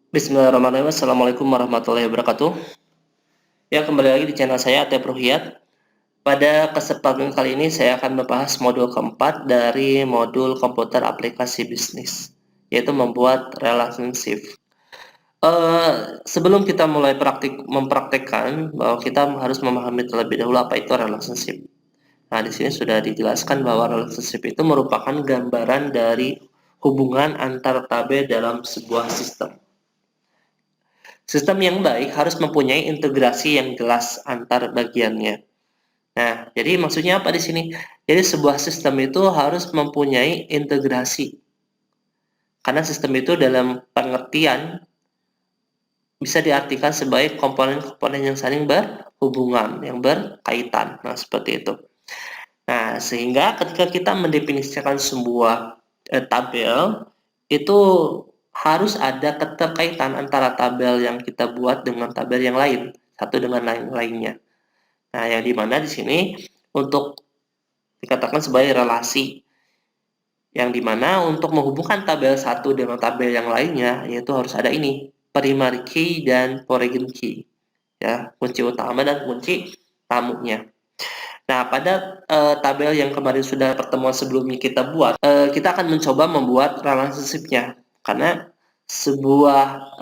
Bismillahirrahmanirrahim. Assalamualaikum warahmatullahi wabarakatuh. Ya, kembali lagi di channel saya, Atep Ruhiyat. Pada kesempatan kali ini saya akan membahas modul keempat dari modul komputer aplikasi bisnis, yaitu membuat relationship. Sebelum kita mulai mempraktekkan, bahwa kita harus memahami terlebih dahulu apa itu relationship. Nah, di sini sudah dijelaskan bahwa relationship itu merupakan gambaran dari hubungan antar tabel dalam sebuah sistem. Sistem yang baik harus mempunyai integrasi yang jelas antar bagiannya. Nah, jadi maksudnya apa di sini? Jadi sebuah sistem itu harus mempunyai integrasi. Karena sistem itu dalam pengertian bisa diartikan sebagai komponen-komponen yang saling berhubungan, yang berkaitan. Nah, seperti itu. Nah, sehingga ketika kita mendefinisikan sebuah tabel, itu harus ada keterkaitan antara tabel yang kita buat dengan tabel yang lain, satu dengan lainnya. Nah, yang dimana di sini untuk dikatakan sebagai relasi, yang dimana untuk menghubungkan tabel satu dengan tabel yang lainnya, yaitu harus ada ini, primary key dan foreign key, ya, kunci utama dan kunci tamunya. Nah, pada tabel yang kemarin sudah pertemuan sebelumnya kita buat, kita akan mencoba membuat relationship-nya. Karena sebuah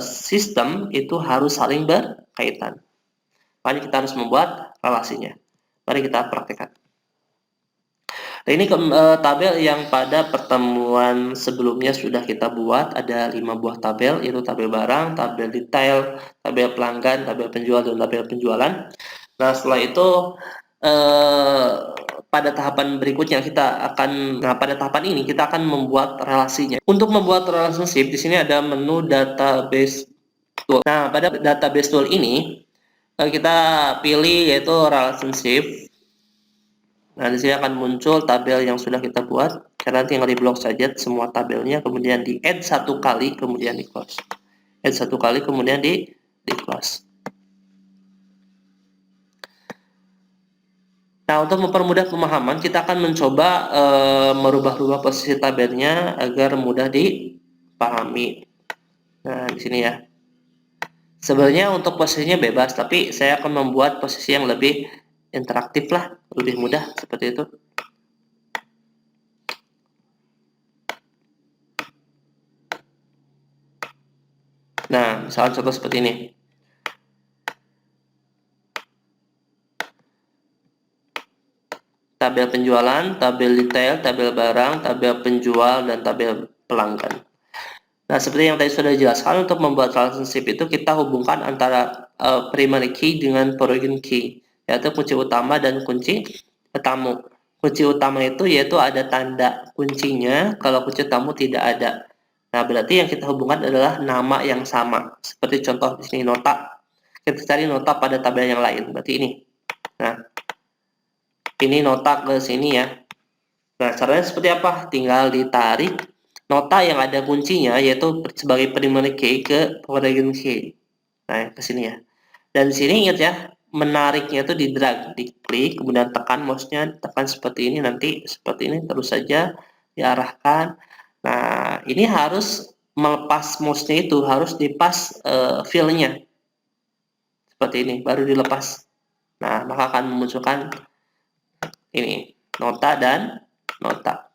sistem itu harus saling berkaitan. Makanya kita harus membuat relasinya. Mari kita praktekkan. Nah, ini tabel yang pada pertemuan sebelumnya sudah kita buat. Ada 5 buah tabel, yaitu tabel barang, tabel detail, tabel pelanggan, tabel penjual, dan tabel penjualan. Nah, setelah itu pada tahapan berikutnya pada tahapan ini kita akan membuat relasinya. Untuk membuat relationship di sini ada menu database tool. Nah, pada database tool ini kita pilih yaitu relationship. Nah, di sini akan muncul tabel yang sudah kita buat. Karena tinggal di blok saja semua tabelnya, kemudian di add satu kali, kemudian di close. Add satu kali, kemudian di close. Nah, untuk mempermudah pemahaman, kita akan mencoba merubah-rubah posisi tabelnya agar mudah dipahami. Nah, di sini ya. Sebenarnya untuk posisinya bebas, tapi saya akan membuat posisi yang lebih interaktif lah, lebih mudah seperti itu. Nah, misalnya contoh seperti ini. Tabel penjualan, tabel detail, tabel barang, tabel penjual, dan tabel pelanggan. Nah, seperti yang tadi sudah dijelaskan, untuk membuat relationship itu kita hubungkan antara primary key dengan foreign key, yaitu kunci utama dan kunci tamu. Kunci utama itu yaitu ada tanda kuncinya, kalau kunci tamu tidak ada. Nah, berarti yang kita hubungkan adalah nama yang sama. Seperti contoh di sini nota. Kita cari nota pada tabel yang lain, berarti ini. Nah, ini nota ke sini ya. Nah, caranya seperti apa? Tinggal ditarik nota yang ada kuncinya, yaitu sebagai primary key ke foreign key. Nah, ke sini ya. Dan di sini ingat ya, menariknya itu di drag, diklik, kemudian tekan mouse-nya, tekan seperti ini, nanti seperti ini, terus saja diarahkan. Nah, ini harus melepas mouse-nya itu, harus dipas fill-nya. Seperti ini, baru dilepas. Nah, maka akan memunculkan ini, nota dan nota.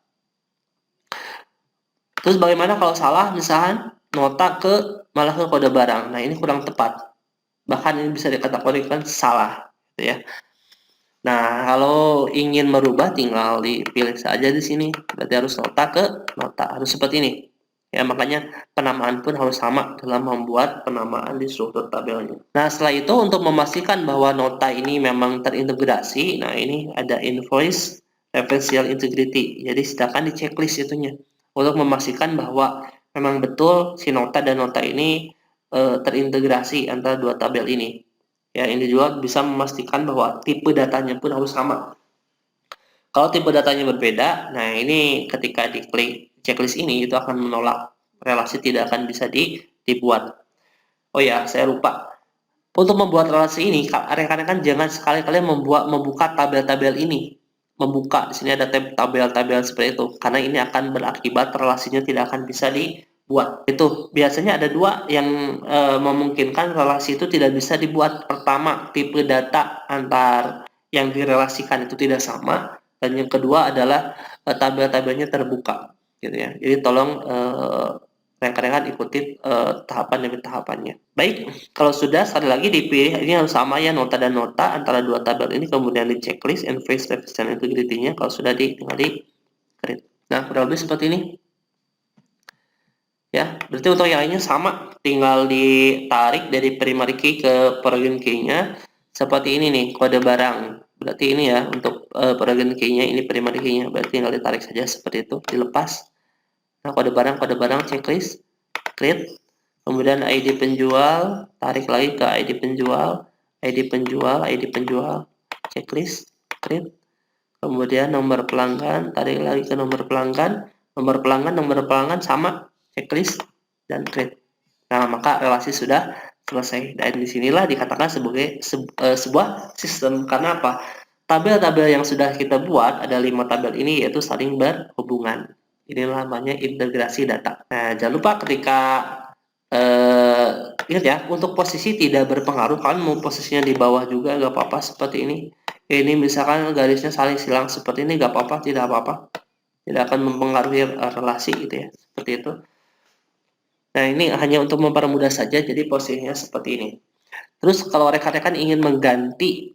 Terus bagaimana kalau salah, misalkan nota malah ke kode barang. Nah, ini kurang tepat. Bahkan ini bisa dikategorikan salah, gitu ya. Nah, kalau ingin merubah tinggal dipilih saja di sini. Berarti harus nota ke nota, harus seperti ini. Ya, makanya penamaan pun harus sama dalam membuat penamaan di struktur tabelnya. Nah, setelah itu untuk memastikan bahwa nota ini memang terintegrasi, nah ini ada invoice referential integrity. Jadi silakan di checklist itunya untuk memastikan bahwa memang betul si nota dan nota ini terintegrasi antara dua tabel ini. Ya, ini juga bisa memastikan bahwa tipe datanya pun harus sama. Kalau tipe datanya berbeda, nah ini ketika diklik checklist ini itu akan menolak, relasi tidak akan bisa dibuat. Oh ya, saya lupa. Untuk membuat relasi ini, rekan-rekan jangan sekali-kali membuka tabel-tabel ini. Membuka, di sini ada tabel-tabel seperti itu. Karena ini akan berakibat relasinya tidak akan bisa buat. Itu biasanya ada dua yang memungkinkan relasi itu tidak bisa dibuat. Pertama, tipe data antar yang direlasikan itu tidak sama, dan yang kedua adalah tabel-tabelnya terbuka, gitu ya. Jadi tolong rekan-rekan ikuti tahapan demi tahapannya. Baik, kalau sudah sekali lagi dipilih, ini harus sama ya, nota dan nota antara dua tabel ini, kemudian di checklist and face revision integrity-nya. Kalau sudah tinggal di create. Nah, kurang lebih seperti ini. Ya, berarti untuk yang lainnya sama, tinggal ditarik dari primary key ke program key-nya seperti ini nih, kode barang. Berarti ini ya untuk program key-nya, ini primary key-nya, berarti tinggal ditarik saja seperti itu, dilepas. Nah, kode barang checklist, create, kemudian ID penjual, tarik lagi ke ID penjual, checklist, create. Kemudian nomor pelanggan, tarik lagi ke nomor pelanggan sama, checklist, dan create. Nah, maka relasi sudah selesai. Dan disinilah dikatakan sebagai sebuah sistem. Karena apa? Tabel-tabel yang sudah kita buat, ada 5 tabel ini, yaitu saling berhubungan. Inilah namanya integrasi data. Nah, jangan lupa ketika ingat ya, untuk posisi tidak berpengaruh. Kalian mau posisinya di bawah juga gak apa-apa, seperti ini. Ini misalkan garisnya saling silang seperti ini, gak apa-apa, tidak apa-apa. Tidak akan mempengaruhi relasi gitu ya, seperti itu. Nah, ini hanya untuk mempermudah saja, jadi posisinya seperti ini. Terus kalau rekan-rekan ingin mengganti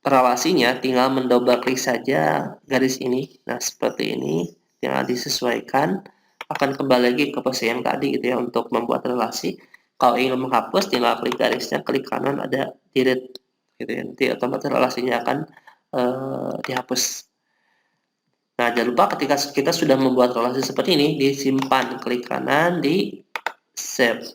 relasinya, tinggal mendouble klik saja garis ini. Nah, seperti ini, tinggal disesuaikan, akan kembali lagi ke posisi yang tadi gitu ya, untuk membuat relasi. Kalau ingin menghapus, tinggal klik garisnya, klik kanan ada delete gitu ya, nanti otomatis relasinya akan dihapus. Nah, jangan lupa ketika kita sudah membuat relasi seperti ini, disimpan, klik kanan, di save.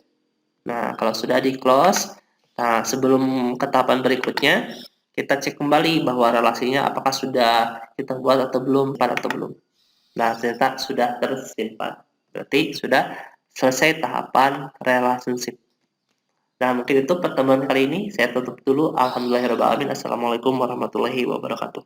Nah, kalau sudah di close, nah sebelum ke tahapan berikutnya, kita cek kembali bahwa relasinya apakah sudah kita buat atau belum, Nah, ternyata sudah tersimpan. Berarti sudah selesai tahapan relationship. Nah, mungkin itu pertemuan kali ini. Saya tutup dulu. Alhamdulillahirrahmanirrahim. Assalamualaikum warahmatullahi wabarakatuh.